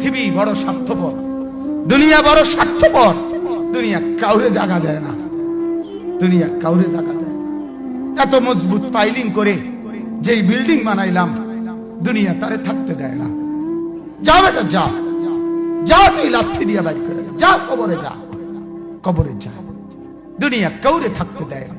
পৃথিবী বড় স্বার্থপর, দুনিয়া বড় স্বার্থপর। দুনিয়া কাউরে জায়গা দেয় না, দুনিয়া কাউরে জায়গা দেয় না। এত মজবুত পাইলিং করে যেই বিল্ডিং বানাইলাম, দুনিয়া তারে থাকতে দেয় না। যা বেটা যা, যা তুই লাথি দিয়া বাইর করে যা, কবরে যা, কবরে যা। দুনিয়া কাউরে থাকতে দেয় না।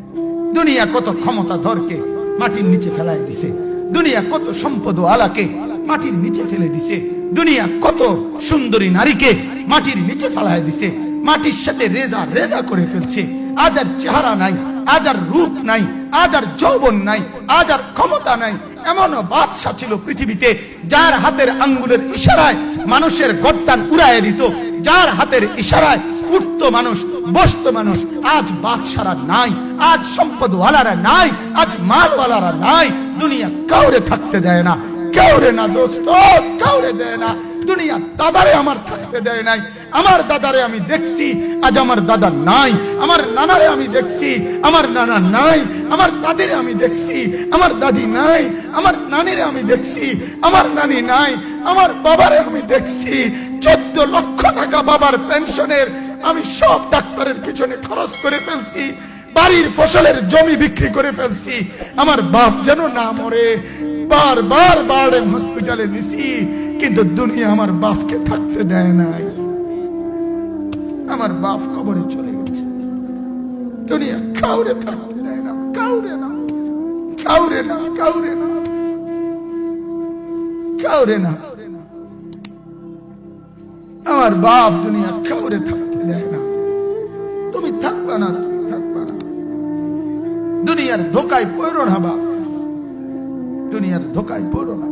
দুনিয়া কত ক্ষমতা ধরকে মাটির নিচে ফেলাই দিছে, দুনিয়া কত সম্পদ আলাকে মাটির নিচে ফেলে দিছে, দুনিয়া কত সুন্দরী নারীকে মাটির নিচে ফেলাই দিছে, মাটির সাথে রেজা রেজা করে ফেলছে। আজ আর চেহারা নাই, আজ আর রূপ নাই, আজ আর যৌবন নাই, আজ আর ক্ষমতা নাই। এমন বাদশা ছিল পৃথিবীতে যার হাতের আঙ্গুলের ইশারায় মানুষের গর্দান উড়াইয়া দিত, যার হাতের ইশারায় উঠতো মানুষ, বসতো মানুষ। আজ বাদশারা নাই, আজ সম্পদওয়ালারা নাই, আজ মালওয়ালারা নাই। দুনিয়া কাউরে থাকতে দেয় না, কাউরে না দোস্ত, কাউরে দেয় না। দুনিয়া দাদারে আমার থাকতে দেয় নাই। আমার দাদারে আমি দেখছি, আজ আমার দাদা নাই। আমার নানারে আমি দেখছি, আমার নানা নাই। আমার দাদিরে আমি দেখছি, আমার দাদি নাই। আমার নানিরে আমি দেখছি, আমার নানি নাই। আমার বাবারে আমি দেখছি, 14 লক্ষ টাকা বাবার পেনশনের আমি সব ডাক্তারের পিছনে খরচ করে ফেলছি, বাড়ির ফসলের জমি বিক্রি করে ফেলছি। আমার বাপ যেন না মরে বারবার বারডেম হসপিটালে নিছি, কিন্তু দুনিয়া আমার বাপকে থাকতে দেয় নাই। আমার বাপ কবরে চলে গেছে। দুনিয়া কাউরে থাকতে দেয় না, কাউরে না, কাউরে না, কাউরে না, কাউরে না। আমার বাপ দুনিয়া কাউরে থাকতে দেয় না। তুমি থাকবা না, তুমি থাকবা না। দুনিয়ার ধোকায় পড়ো না বাপ, দুনিয়ার ধোকায় পড়ো না।